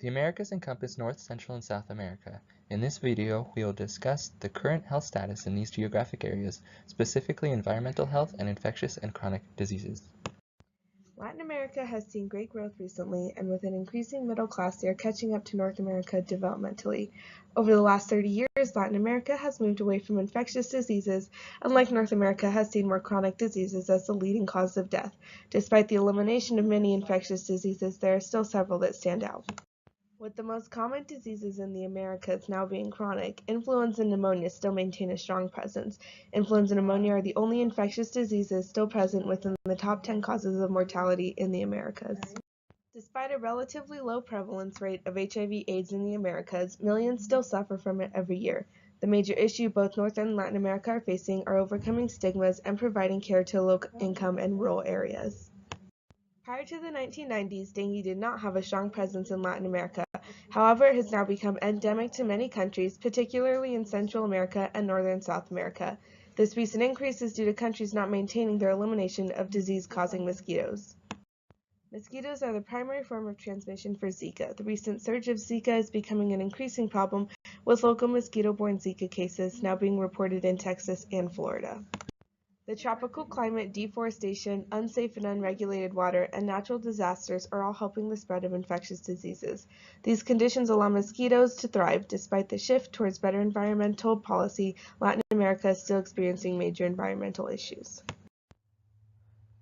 The Americas encompass North, Central, and South America. In this video, we will discuss the current health status in these geographic areas, specifically environmental health and infectious and chronic diseases. Latin America has seen great growth recently, and with an increasing middle class, they are catching up to North America developmentally. Over the last 30 years, Latin America has moved away from infectious diseases, and like North America, has seen more chronic diseases as the leading cause of death. Despite the elimination of many infectious diseases, there are still several that stand out. With the most common diseases in the Americas now being chronic, influenza and pneumonia still maintain a strong presence. Influenza and pneumonia are the only infectious diseases still present within the top 10 causes of mortality in the Americas. Despite a relatively low prevalence rate of HIV/AIDS in the Americas, millions still suffer from it every year. The major issue both North and Latin America are facing are overcoming stigmas and providing care to low-income and rural areas. Prior to the 1990s, dengue did not have a strong presence in Latin America. However, it has now become endemic to many countries, particularly in Central America and Northern South America. This recent increase is due to countries not maintaining their elimination of disease-causing mosquitoes. Mosquitoes are the primary form of transmission for Zika. The recent surge of Zika is becoming an increasing problem, with local mosquito-borne Zika cases now being reported in Texas and Florida. The tropical climate, deforestation, unsafe and unregulated water, and natural disasters are all helping the spread of infectious diseases. These conditions allow mosquitoes to thrive. Despite the shift towards better environmental policy, Latin America is still experiencing major environmental issues.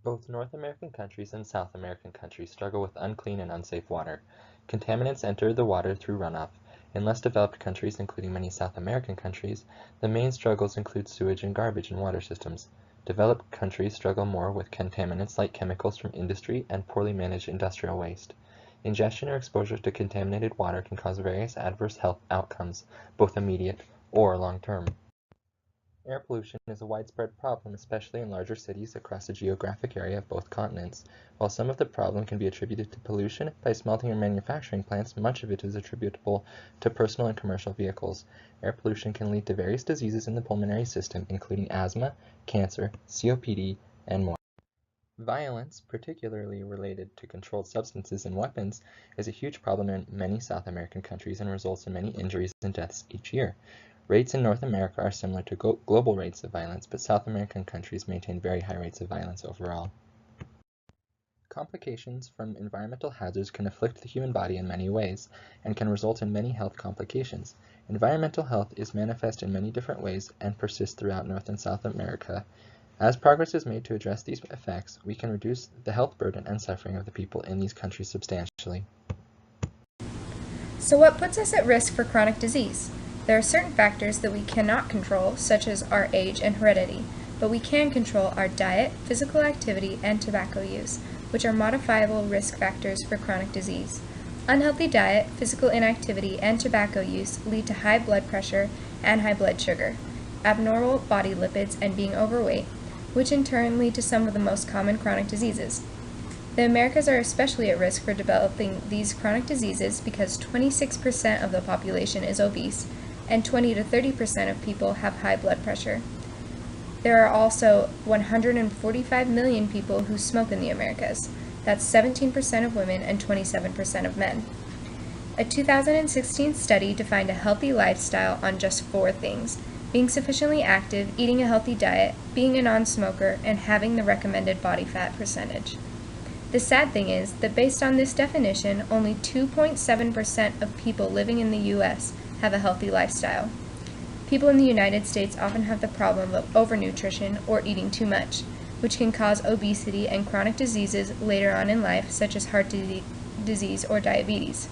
Both North American countries and South American countries struggle with unclean and unsafe water. Contaminants enter the water through runoff. In less developed countries, including many South American countries, the main struggles include sewage and garbage in water systems. Developed countries struggle more with contaminants like chemicals from industry and poorly managed industrial waste. Ingestion or exposure to contaminated water can cause various adverse health outcomes, both immediate or long-term. Air pollution is a widespread problem, especially in larger cities across the geographic area of both continents. While some of the problem can be attributed to pollution by smelting or manufacturing plants, much of it is attributable to personal and commercial vehicles. Air pollution can lead to various diseases in the pulmonary system, including asthma, cancer, COPD, and more. Violence, particularly related to controlled substances and weapons, is a huge problem in many South American countries and results in many injuries and deaths each year. Rates in North America are similar to global rates of violence, but South American countries maintain very high rates of violence overall. Complications from environmental hazards can afflict the human body in many ways, and can result in many health complications. Environmental health is manifest in many different ways and persists throughout North and South America. As progress is made to address these effects, we can reduce the health burden and suffering of the people in these countries substantially. So what puts us at risk for chronic disease? There are certain factors that we cannot control, such as our age and heredity, but we can control our diet, physical activity, and tobacco use, which are modifiable risk factors for chronic disease. Unhealthy diet, physical inactivity, and tobacco use lead to high blood pressure and high blood sugar, abnormal body lipids, and being overweight, which in turn lead to some of the most common chronic diseases. The Americas are especially at risk for developing these chronic diseases because 26% of the population is obese, and 20 to 30% of people have high blood pressure. There are also 145 million people who smoke in the Americas. That's 17% of women and 27% of men. A 2016 study defined a healthy lifestyle on just 4 things: being sufficiently active, eating a healthy diet, being a non-smoker, and having the recommended body fat percentage. The sad thing is that based on this definition, only 2.7% of people living in the U.S. have a healthy lifestyle. People in the United States often have the problem of overnutrition or eating too much, which can cause obesity and chronic diseases later on in life, such as heart disease or diabetes.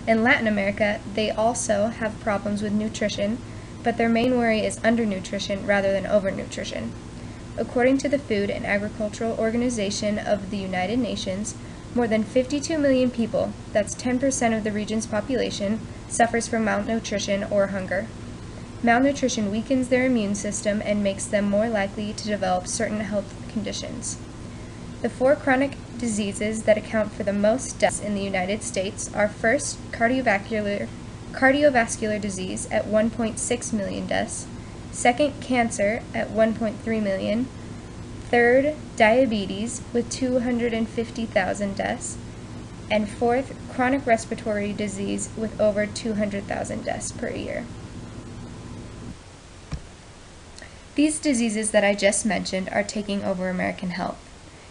In Latin America, they also have problems with nutrition, but their main worry is undernutrition rather than overnutrition. According to the Food and Agricultural Organization of the United Nations, more than 52 million people, that's 10% of the region's population, suffers from malnutrition or hunger. Malnutrition weakens their immune system and makes them more likely to develop certain health conditions. The 4 chronic diseases that account for the most deaths in the United States are: first, cardiovascular disease at 1.6 million deaths, second, cancer at 1.3 million, third, diabetes with 250,000 deaths, and fourth, chronic respiratory disease with over 200,000 deaths per year. These diseases that I just mentioned are taking over American health.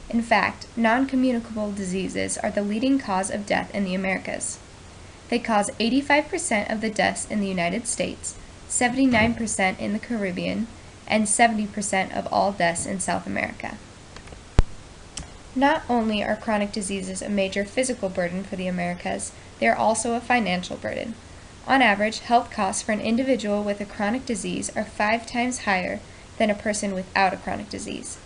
In fact, non-communicable diseases are the leading cause of death in the Americas. They cause 85% of the deaths in the United States, 79% in the Caribbean, and 70% of all deaths in South America. Not only are chronic diseases a major physical burden for the Americas, they are also a financial burden. On average, health costs for an individual with a chronic disease are 5 times higher than a person without a chronic disease.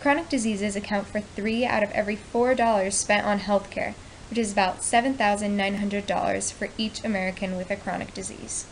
Chronic diseases account for 3 out of every $4 spent on health care, which is about $7,900 for each American with a chronic disease.